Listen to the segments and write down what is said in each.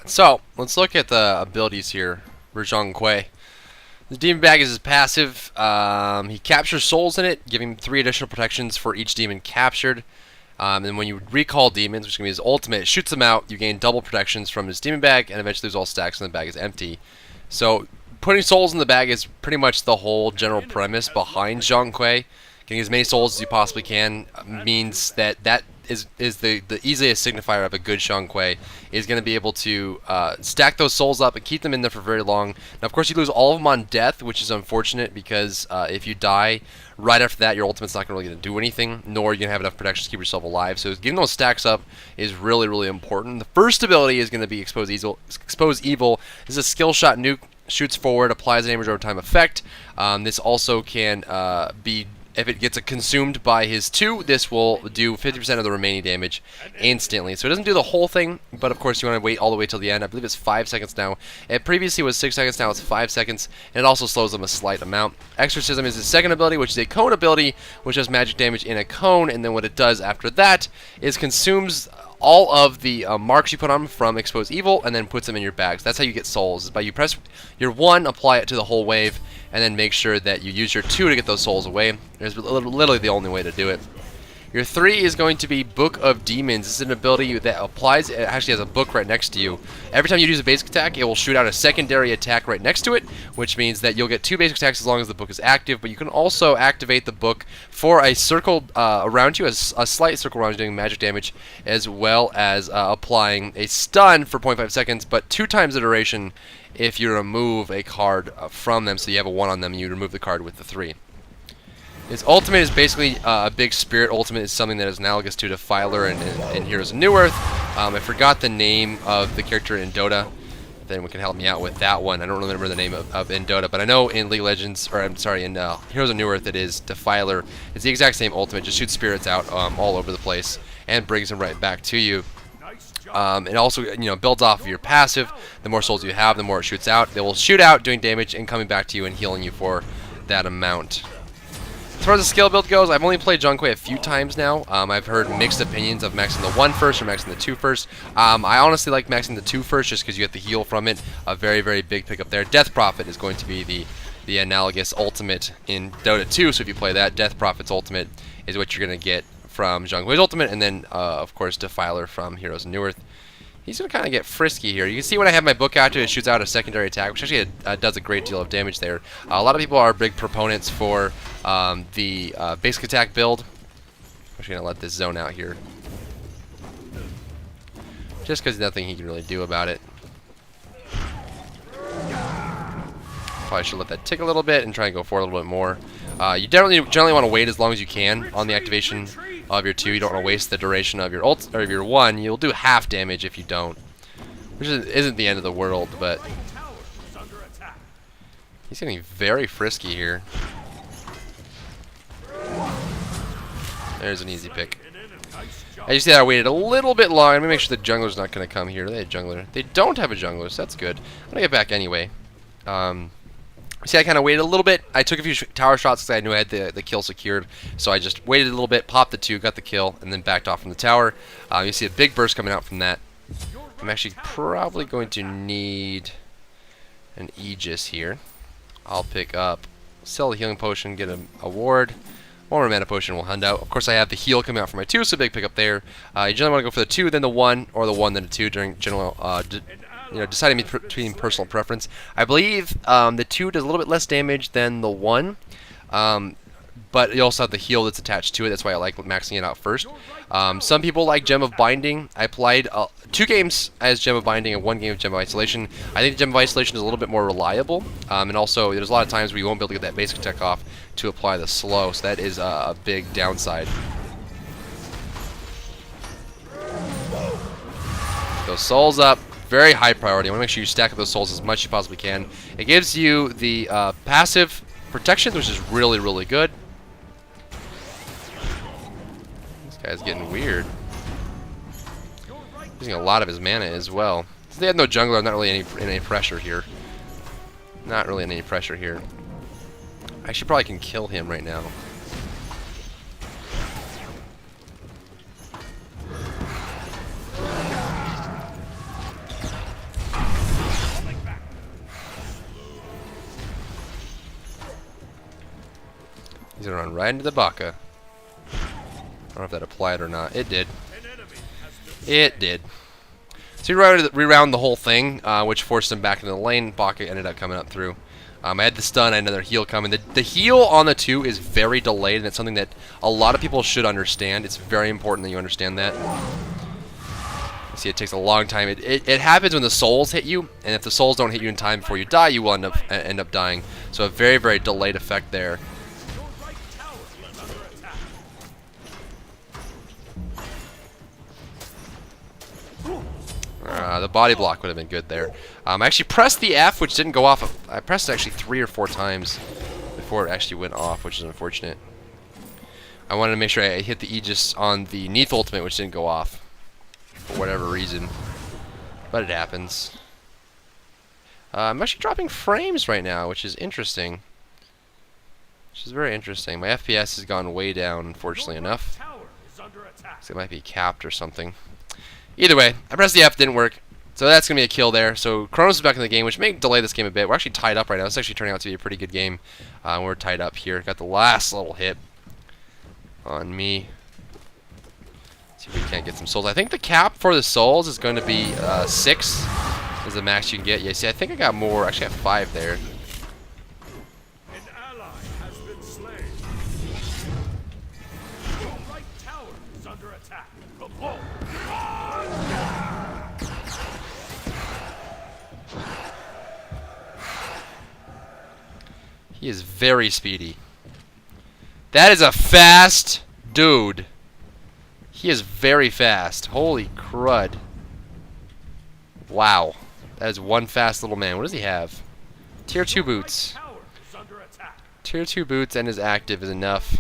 So, let's look at the abilities here for Zhong Kui. The Demon Bag is his passive. He captures souls in it, giving 3 additional protections for each demon captured. And when you recall demons, which is going to be his ultimate, it shoots them out. You gain double protections from his Demon Bag, and eventually there's all stacks and the bag is empty. So, putting souls in the bag is pretty much the whole general premise behind Zhong Kui. Getting as many souls as you possibly can means that is the easiest signifier of a good Zhong Kui, is going to be able to stack those souls up and keep them in there for very long. Now, of course, you lose all of them on death, which is unfortunate because if you die right after that, your ultimate's not really going to do anything, nor are you going to have enough protection to keep yourself alive. So getting those stacks up is really, really important. The first ability is going to be Expose Evil. Expose Evil is a skill shot nuke, shoots forward, applies a damage over time effect. This also can be, if it gets consumed by his 2, this will do 50% of the remaining damage instantly. So it doesn't do the whole thing, but of course you want to wait all the way till the end. I believe it's 5 seconds now. It previously was 6 seconds, now it's 5 seconds, and it also slows them a slight amount. Exorcism is his second ability, which is a cone ability, which does magic damage in a cone, and then what it does after that is consumes all of the marks you put on them from Expose Evil, and then puts them in your bags. That's how you get souls, is by you press your 1, apply it to the whole wave, and then make sure that you use your 2 to get those souls away. It's literally the only way to do it. Your 3 is going to be Book of Demons. This is an ability that applies, it actually has a book right next to you. Every time you use a basic attack, it will shoot out a secondary attack right next to it, which means that you'll get 2 basic attacks as long as the book is active, but you can also activate the book for a circle around you, a slight circle around you doing magic damage, as well as applying a stun for 0.5 seconds, but 2 times the duration if you remove a card from them, so you have a 1 on them, and you remove the card with the 3. His ultimate is basically a big spirit ultimate. Is something that is analogous to Defiler in Heroes of Newerth. I forgot the name of the character in Dota. Then we can help me out with that one. I don't remember the name of in Dota, but I know in League of Legends, or I'm sorry, in Heroes of Newerth, it is Defiler. It's the exact same ultimate, just shoots spirits out all over the place and brings them right back to you. It also, builds off of your passive. The more souls you have, the more it shoots out. They will shoot out, doing damage and coming back to you and healing you for that amount. As far as the skill build goes, I've only played Zhong Kui a few times now. I've heard mixed opinions of maxing the 1 first or maxing the 2 first. I honestly like maxing the 2 first just because you get the heal from it. A very, very big pickup there. Death Prophet is going to be the analogous ultimate in Dota 2, so if you play that, Death Prophet's ultimate is what you're going to get from Zhong Kui's ultimate, and then, of course, Defiler from Heroes of Newerth. He's going to kind of get frisky here. You can see when I have my book active, it shoots out a secondary attack, which actually does a great deal of damage there. A lot of people are big proponents for the basic attack build. I'm just going to let this zone out here, just because there's nothing he can really do about it. Probably should let that tick a little bit and try and go forward a little bit more. You generally want to wait as long as you can on the activation of your 2. You don't want to waste the duration of your ult or of your 1. You'll do half damage if you don't, which isn't the end of the world, but he's getting very frisky here. There's an easy pick. As you see that I waited a little bit long. Let me make sure the jungler's not going to come here. Do they have a jungler? They don't have a jungler, so that's good. I'm going to get back anyway. See, I kind of waited a little bit. I took a few tower shots because I knew I had the kill secured. So I just waited a little bit, popped the 2, got the kill, and then backed off from the tower. You see a big burst coming out from that. I'm actually probably going to need an Aegis here. I'll pick up, sell the healing potion, get an award. 1 more mana potion will hunt out. Of course, I have the heal coming out for my 2, so big pickup there. You generally want to go for the 2, then the 1, or the 1, then the 2 during general deciding between personal preference. I believe the 2 does a little bit less damage than the 1, but you also have the heal that's attached to it. That's why I like maxing it out first. Some people like Gem of Binding. I played 2 games as Gem of Binding and 1 game of Gem of Isolation. I think Gem of Isolation is a little bit more reliable, and also there's a lot of times where you won't be able to get that basic attack off to apply the slow, so that is a big downside. Those souls up. Very high priority. I want to make sure you stack up those souls as much as you possibly can. It gives you the passive protection, which is really, really good. This guy's getting weird. Using a lot of his mana as well. Since they have no jungler, I'm not really in any pressure here. Not really in any pressure here. I actually probably can kill him right now. gonna run right into the Baka. I don't know if that applied or not. It did. It did. So he reround the whole thing, which forced him back into the lane. Baka ended up coming up through. I had the stun, I had another heal coming. The heal on the 2 is very delayed, and it's something that a lot of people should understand. It's very important that you understand that. See, it takes a long time. It happens when the souls hit you, and if the souls don't hit you in time before you die, you will end up dying. So a very, very delayed effect there. The body block would have been good there. I actually pressed the F, which didn't go off. I pressed it actually 3 or 4 times before it actually went off, which is unfortunate. I wanted to make sure I hit the Aegis on the Neath ultimate, which didn't go off for whatever reason. But it happens. I'm actually dropping frames right now, which is interesting. Which is very interesting. My FPS has gone way down, unfortunately enough. So it might be capped or something. Either way, I pressed the F, didn't work. So that's going to be a kill there. So Kronos is back in the game, which may delay this game a bit. We're actually tied up right now. It's actually turning out to be a pretty good game. We're tied up here. Got the last little hit on me. See if we can't get some souls. I think the cap for the souls is going to be 6 is the max you can get. Yeah, see, I think I got more. Actually, I have 5 there. An ally has been slain. Your right tower is under attack. He is very speedy. That is a fast dude. He is very fast. Holy crud. Wow. That is one fast little man. What does he have? Tier 2 boots. Tier 2 boots and his active is enough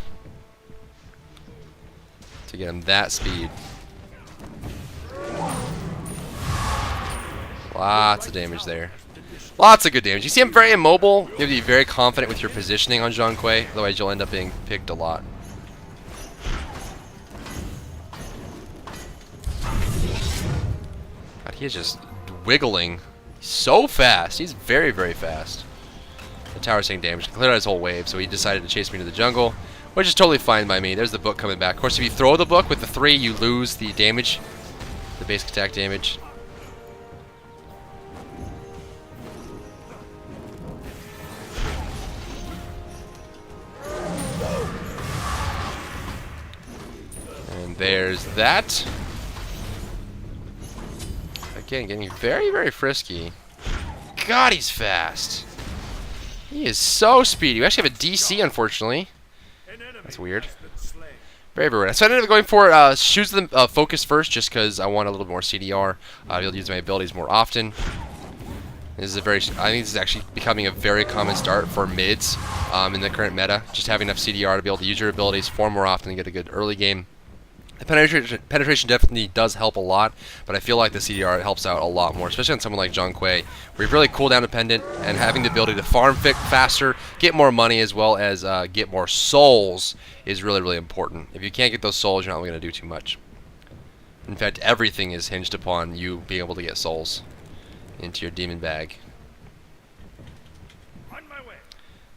to get him that speed. Lots of damage there. Lots of good damage. You see him very immobile. You have to be very confident with your positioning on Zhong Kui, otherwise you'll end up being picked a lot. God, he is just wiggling so fast. He's very, very fast. The tower's taking damage. Cleared out his whole wave, so he decided to chase me to the jungle, which is totally fine by me. There's the book coming back. Of course, if you throw the book with the 3, you lose the damage, the basic attack damage. There's that. Again, getting very, very frisky. God, he's fast. He is so speedy. We actually have a DC, unfortunately. That's weird. Very, very weird. So I ended up going for choose the focus first, just because I want a little more CDR. I'll be able to use my abilities more often. This is a very. I think this is actually becoming a very common start for mids in the current meta. Just having enough CDR to be able to use your abilities far more often and get a good early game. The penetration definitely does help a lot, but I feel like the CDR helps out a lot more, especially on someone like Zhong Kui, where you're really cooldown dependent, and having the ability to farm faster, get more money, as well as get more souls is really, really important. If you can't get those souls, you're not going to do too much. In fact, everything is hinged upon you being able to get souls into your demon bag. On my way.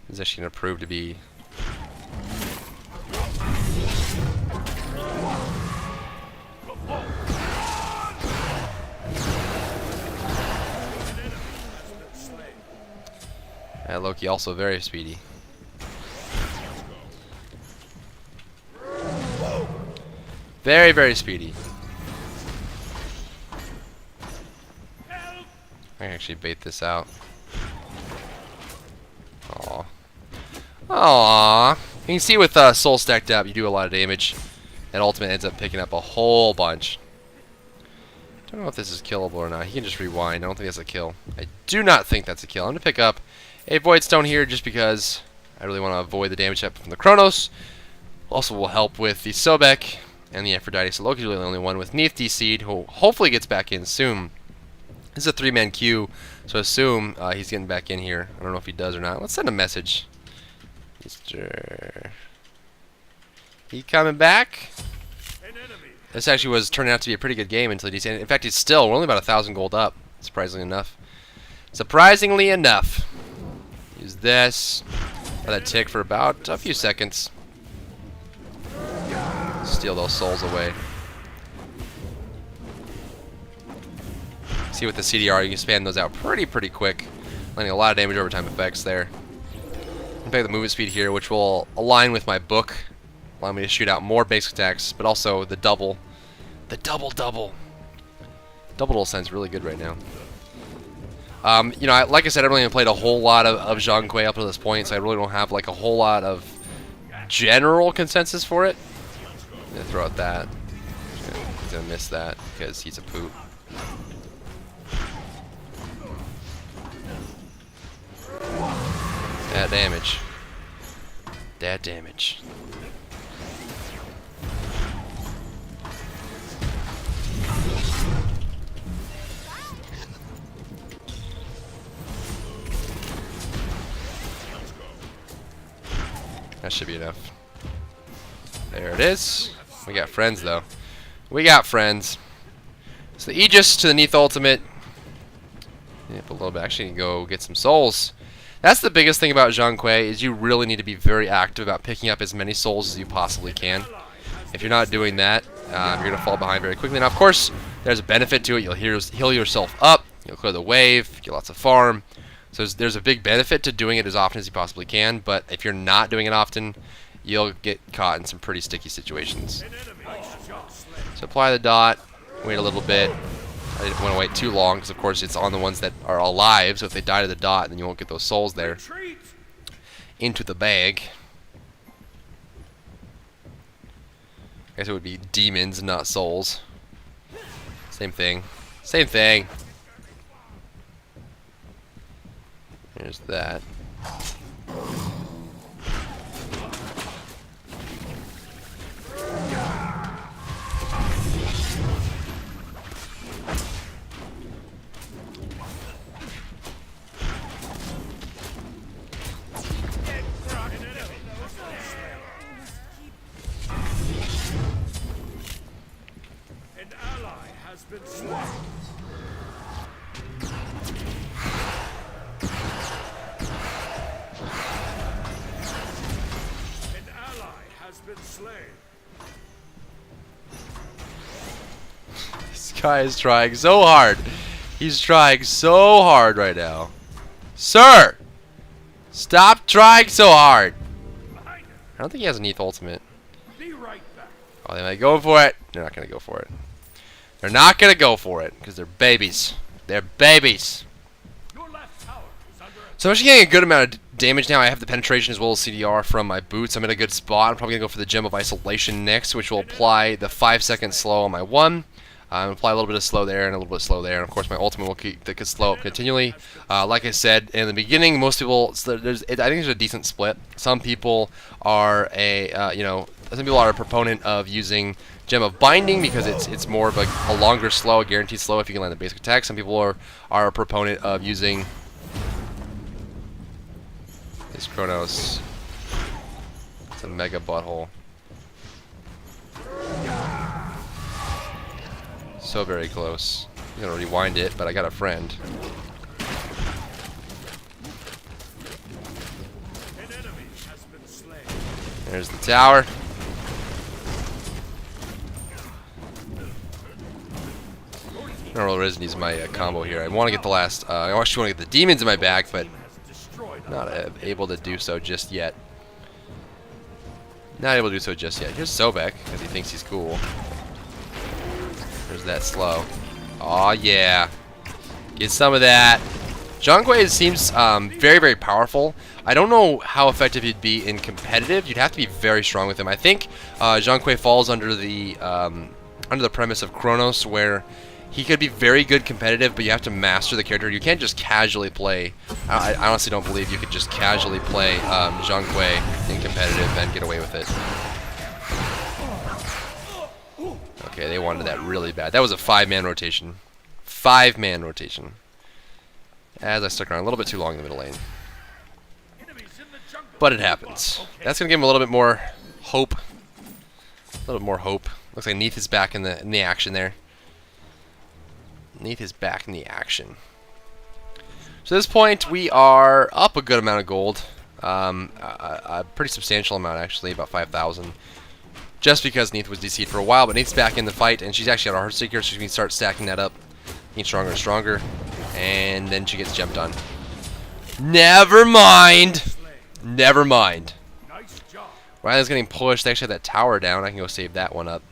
This is actually going to prove to be... Loki also very speedy. Very, very speedy. I can actually bait this out. Aww. Aww. You can see with soul stacked up, you do a lot of damage. And ultimate ends up picking up a whole bunch. Don't know if this is killable or not. He can just rewind. I don't think that's a kill. I do not think that's a kill. I'm going to pick up a Void Stone here just because I really want to avoid the damage up from the Kronos. Also will help with the Sobek and the Aphrodite. So Loki's really the only one with Neath DC'd, who hopefully gets back in soon. This is a 3-man queue, so I assume he's getting back in here. I don't know if he does or not. Let's send a message. Mr. He coming back? This actually was turning out to be a pretty good game until DC. In fact, it's still, we're only about 1,000 gold up, surprisingly enough. Surprisingly enough. Use this. Let that tick for about a few seconds. steal those souls away. See with the CDR, you can span those out pretty quick, landing a lot of damage over time effects there. Impact the movement speed here, which will align with my book, allow me to shoot out more basic attacks, but also the double. The double. Double sounds really good right now. You know, like I said, I've only played a whole lot of Zhong Kui up to this point, so I really don't have like a whole lot of general consensus for it. I'm gonna throw out that. He's gonna miss that because he's a poop. That damage. That damage. That should be enough. There it is. We got friends, though. We got friends. So the Aegis to the Neath ultimate. Yep, a little bit. Actually, you can go get some souls. That's the biggest thing about Zhong Kui, is you really need to be very active about picking up as many souls as you possibly can. If you're not doing that, you're going to fall behind very quickly. Now, of course, there's a benefit to it. You'll heal yourself up. You'll clear the wave. Get lots of farm. So there's a big benefit to doing it as often as you possibly can. But if you're not doing it often, you'll get caught in some pretty sticky situations. So apply the dot. Wait a little bit. I didn't want to wait too long because, of course, it's on the ones that are alive. So if they die to the dot, then you won't get those souls there. Into the bag. I guess it would be demons, not souls. Same thing. Same thing. There's that. Been slain. An ally has been slain. This guy is trying so hard. He's trying so hard right now. Sir! Stop trying so hard! I don't think he has a Neath ultimate. Be right back. Oh, they might go for it. They're not going to go for it. They're not going to go for it because they're babies. They're babies. Your left tower is under attack. So I'm actually getting a good amount of damage now. I have the penetration as well as CDR from my boots. I'm in a good spot. I'm probably going to go for the Gem of Isolation next, which will apply the 5-second slow on my 1. Apply a little bit of slow there and a little bit of slow there. And of course, my ultimate will keep the slow up continually. Like I said in the beginning, most people, I think there's a decent split. Some people are some people are a proponent of using Gem of Binding because it's more of a longer slow, a guaranteed slow if you can land the basic attack. Some people are a proponent of using this Chronos. It's a mega butthole. So very close. I'm gonna rewind it, but I got a friend. An enemy has been slain. There's the tower. I don't really use my combo here. I want to get the last. I actually want to get the demons in my back, but not able to do so just yet. Not able to do so just yet. Here's Sobek because he thinks he's cool. There's that slow. Aw, yeah. Get some of that. Zhong Kui seems very powerful. I don't know how effective he'd be in competitive. You'd have to be very strong with him. I think Zhong Kui falls under the premise of Chronos, where he could be very good competitive, but you have to master the character. You can't just casually play. I honestly don't believe you could just casually play Zhong Kui in competitive and get away with it. Okay, they wanted that really bad. That was a 5-man rotation. 5-man rotation. As I stuck around a little bit too long in the middle lane. But it happens. That's going to give him a little bit more hope. A little bit more hope. Looks like Neath is back in the action there. Neath is back in the action. So at this point, we are up a good amount of gold. A pretty substantial amount, actually, about 5,000. just because Neith was DC'd for a while, but Neith's back in the fight, and she's actually got a Heartseeker, so she can start stacking that up, getting stronger and stronger, and then she gets jumped on. Never mind! Never mind. Nice job. Riley's getting pushed. They actually have that tower down. I can go save that one up.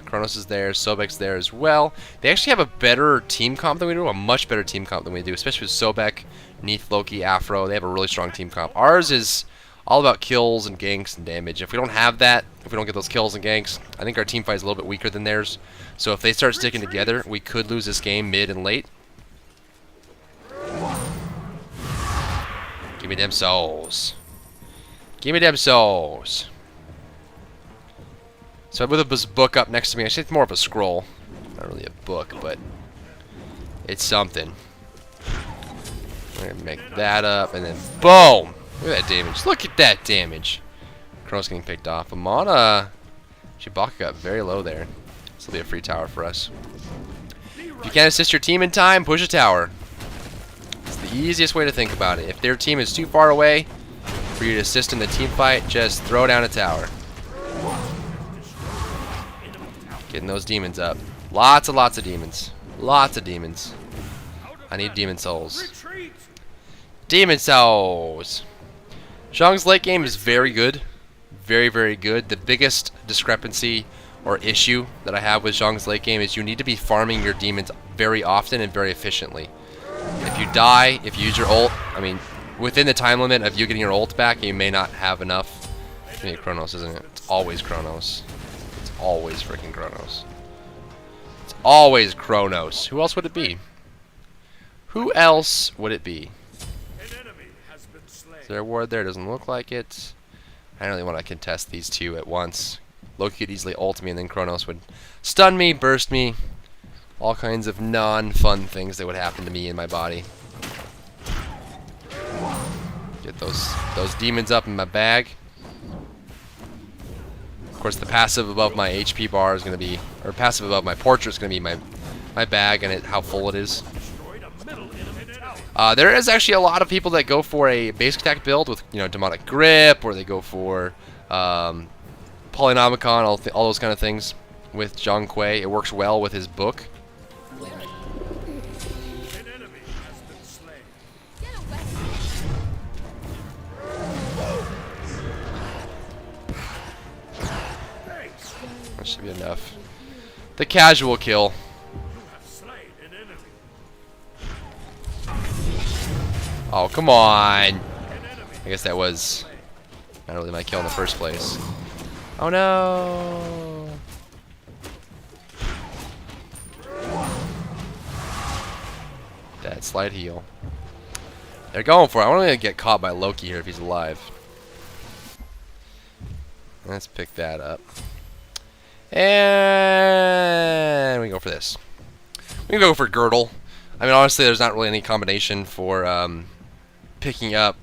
Kronos is there. Sobek's there as well. They actually have a better team comp than we do. A much better team comp than we do. Especially with Sobek, Neith, Loki, Afro. They have a really strong team comp. Ours is all about kills and ganks and damage. If we don't have that, if we don't get those kills and ganks, I think our team fight is a little bit weaker than theirs. So if they start sticking together, we could lose this game mid and late. Give me them souls. Give me them souls. So I put this book up next to me. Actually, it's more of a scroll. Not really a book, but it's something. We're going to make that up, and then boom! Look at that damage. Look at that damage. Kronos getting picked off. Amana, Chewbacca got very low there. This will be a free tower for us. If you can't assist your team in time, push a tower. It's the easiest way to think about it. If their team is too far away for you to assist in the team fight, just throw down a tower. Getting those demons up. Lots of demons. Lots of demons. I need demon souls. Retreat. Demon souls. Zhong's late game is very good. Very, very good. The biggest discrepancy or issue that I have with Zhong's late game is you need to be farming your demons very often and very efficiently. If you die, if you use your ult, I mean, within the time limit of you getting your ult back, you may not have enough. It's gonna be Kronos, isn't it? It's always Kronos. It's always freaking Kronos. It's always Kronos. Who else would it be? Who else would it be? An enemy has been slain. Is there a ward there? Doesn't look like it. I don't really want to contest these two at once. Loki could easily ult me, and then Kronos would stun me, burst me. All kinds of non-fun things that would happen to me in my body. Get those demons up in my bag. Of course, the passive above my HP bar is going to be, or passive above my portrait is going to be my bag and how full it is. Destroyed a middle enemy tower. There is actually a lot of people that go for a basic attack build with, you know, demonic grip, or they go for polynomicon, all those kind of things with Zhong Kui. It works well with his book. An enemy has been slain. Thanks. That should be enough. The casual kill. You have slain an enemy. Oh, come on. An enemy. I guess that was not really my kill in the first place. Oh no. That slide heal. They're going for it. I want to get caught by Loki here if he's alive. Let's pick that up. And we go for this. We can go for Girdle. I mean, honestly, there's not really any combination for picking up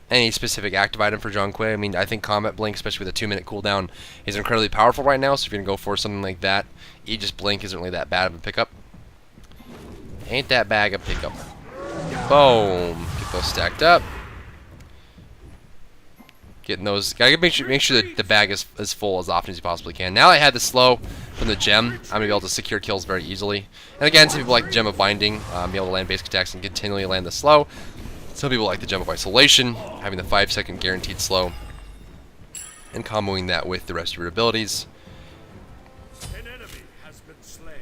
any specific active item for Zhong Kui. I mean, I think Combat Blink, especially with a 2-minute cooldown, is incredibly powerful right now. So if you're going to go for something like that, Aegis Blink isn't really that bad of a pickup. Ain't that bag a pickup. Boom. Get those stacked up. Getting those. Gotta make sure that the bag is as full as often as you possibly can. Now I had the slow from the gem, I'm gonna be able to secure kills very easily. And again, some people like the gem of binding, be able to land basic attacks and continually land the slow. Some people like the gem of isolation, having the 5-second guaranteed slow, and comboing that with the rest of your abilities. An enemy has been slain.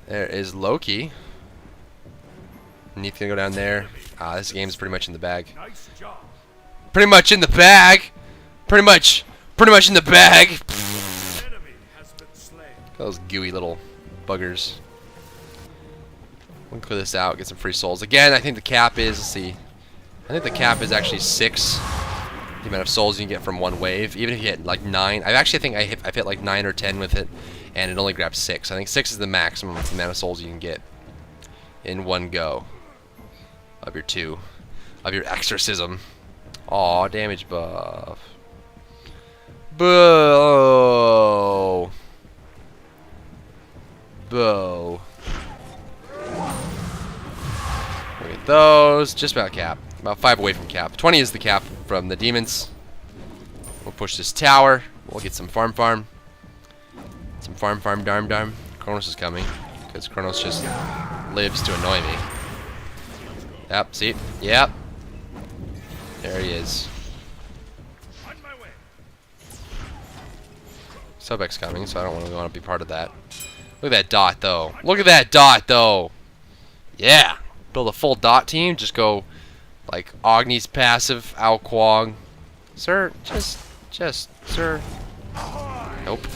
There is Loki. Neith gonna go down there. This game's pretty much in the bag. Nice job. Pretty much in the bag. Pretty much in the bag. An enemy has been slain. Those gooey little buggers. We'll clear this out, get some free souls. Again, I think the cap is, let's see. I think the cap is actually 6. The amount of souls you can get from one wave. Even if you hit like 9. I actually think I've hit like 9 or 10 with it, and it only grabs 6. I think 6 is the maximum amount of souls you can get in one go. Of your exorcism. Aw, damage buff. Boo. Boo. Look at those. Just about cap. About 5 away from cap. 20 is the cap from the demons. We'll push this tower. We'll get some farm. Some farm darm. Kronos is coming. Because Kronos just lives to annoy me. Yep, see? Yep. There he is. On my way. Sobek's coming, so I don't want to be part of that. Look at that dot, though. Look at that dot, though. Yeah. Build a full dot team. Just go, like, Agni's passive, Ao Kuang. Sir, sir. Nope.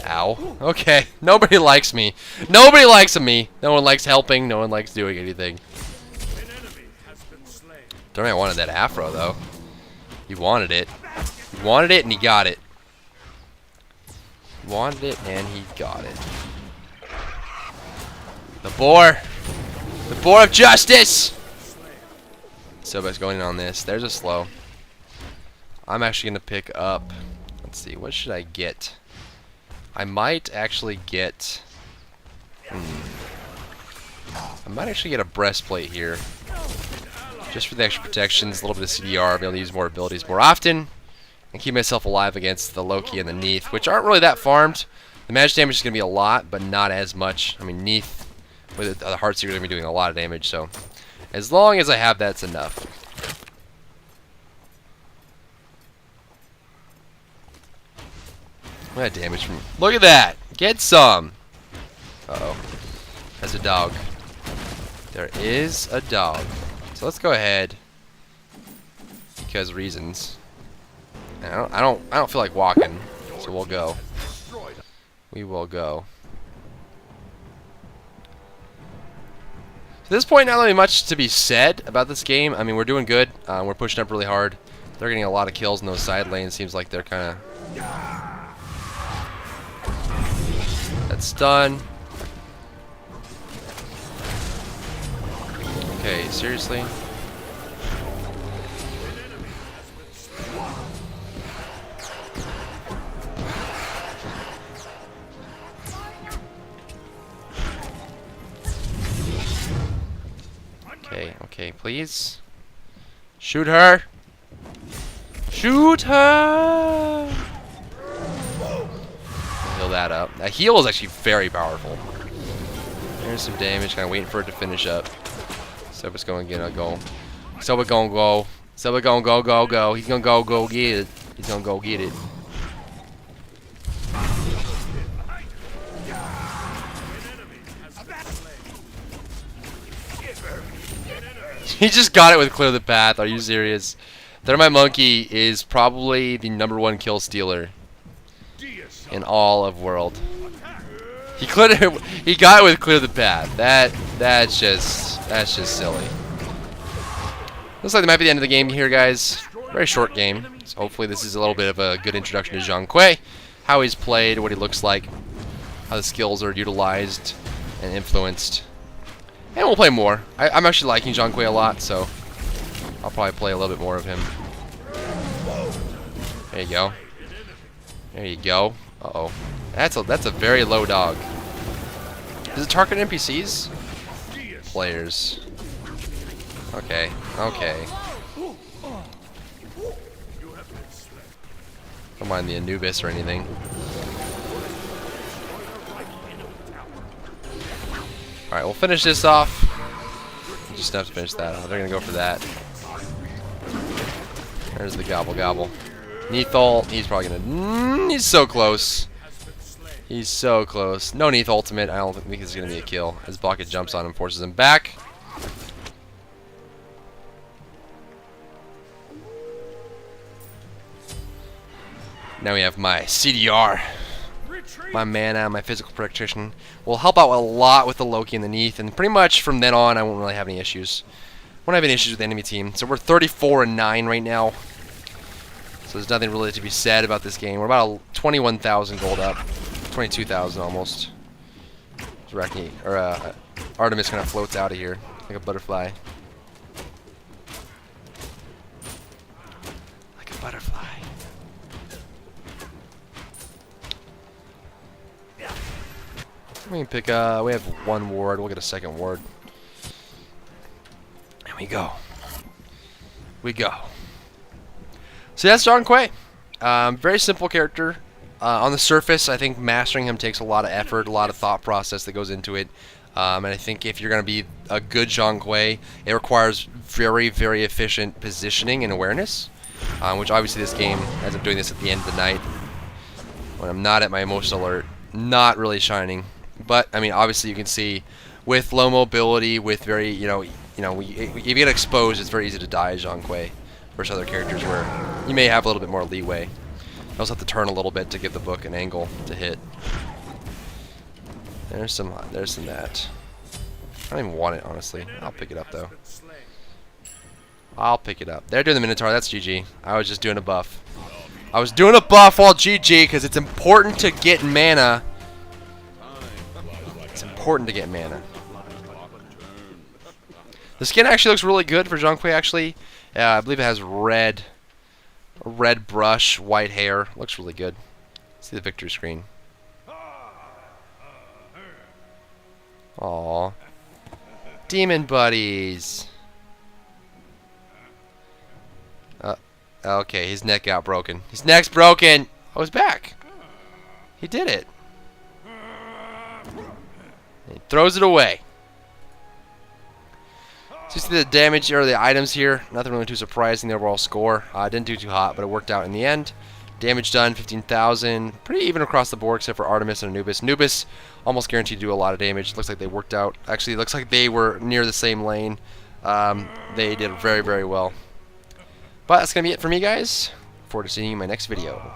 Ow. Okay. Nobody likes me. Nobody likes me. No one likes helping. No one likes doing anything. An enemy has been slain. Don't know I wanted that afro, though. He wanted it. He wanted it, and he got it. He wanted it, and he got it. The boar. The boar of justice. Sobek's going in on this. There's a slow. I'm actually going to pick up... Let's see. What should I get? I might actually get... I might actually get a breastplate here. Just for the extra protections, a little bit of CDR, be able to use more abilities more often, and keep myself alive against the Loki and the Neath, which aren't really that farmed. The magic damage is going to be a lot, but not as much. I mean, Neath, with the hearts, you're going to be doing a lot of damage, so as long as I have that's enough. Look at that damage from... Look at that! Get some! Uh-oh. There's a dog. There is a dog. So let's go ahead. Because reasons. And I don't feel like walking. So we'll go. We will go. At this point, not really much to be said about this game. I mean, we're doing good. We're pushing up really hard. They're getting a lot of kills in those side lanes. Seems like they're kind of... That's done. Okay, seriously? Okay, please. Shoot her! Shoot her! Heal that up. That heal is actually very powerful. There's some damage, kind of waiting for it to finish up. Sobek's going to get a goal. Sobek gonna go. Sobek gonna go. He's gonna go get it. He's gonna go get it. He just got it with Clear the Path. Are you serious? My Monkey is probably the #1 kill stealer in all of World. He cleared it. He got it with Clear the Path. That's just silly. Looks like that might be the end of the game here, guys. Very short game. So hopefully this is a little bit of a good introduction to Zhong Kui, how he's played, what he looks like, how the skills are utilized and influenced. And we'll play more. I'm actually liking Zhong Kui a lot, so I'll probably play a little bit more of him. There you go. There you go. Uh-oh. That's a very low dog. Does it target NPCs? Players. Okay. Don't mind the Anubis or anything. Alright, we'll finish this off. We just have to finish that off. They're gonna go for that. There's the gobble. Neath ult. He's probably gonna... he's so close. He's so close. No Neath ultimate. I don't think this is gonna be a kill. His bucket jumps on him, forces him back. Now we have my CDR. My mana, my physical protection will help out a lot with the Loki and the Neath, and pretty much from then on I won't really have any issues. Won't have any issues with the enemy team. So we're 34-9 right now. So there's nothing really to be said about this game. We're about 21,000 gold up, 22,000 almost. Artemis kind of floats out of here like a butterfly. Like a butterfly. We can pick. We have one ward. We'll get a second ward. And we go. We go. So that's Zhong Kui. Very simple character. On the surface, I think mastering him takes a lot of effort, a lot of thought process that goes into it. And I think if you're going to be a good Zhong Kui, it requires very, very efficient positioning and awareness. Which obviously this game, as I'm doing this at the end of the night, when I'm not at my most alert, not really shining. But I mean, obviously you can see with low mobility, with very, if you get exposed, it's very easy to die as Zhong Kui versus other characters where you may have a little bit more leeway. You also have to turn a little bit to give the book an angle to hit. There's some that. I don't even want it, honestly. I'll pick it up though. I'll pick it up. They're doing the Minotaur. That's GG. I was just doing a buff. I was doing a buff while GG because it's important to get mana. It's important to get mana. The skin actually looks really good for Zhong Kui, actually. I believe it has red brush, white hair. Looks really good. See the victory screen. Aww. Demon buddies. Okay, his neck got broken. His neck's broken! Oh, he's back. He did it. He throws it away. So you see the damage or the items here. Nothing really too surprising. The overall score didn't do too hot, but it worked out in the end. Damage done, 15,000. Pretty even across the board, except for Artemis and Anubis. Anubis almost guaranteed to do a lot of damage. Looks like they worked out. Actually, it looks like they were near the same lane. They did very, very well. But that's going to be it for me, guys. Look forward to seeing you in my next video.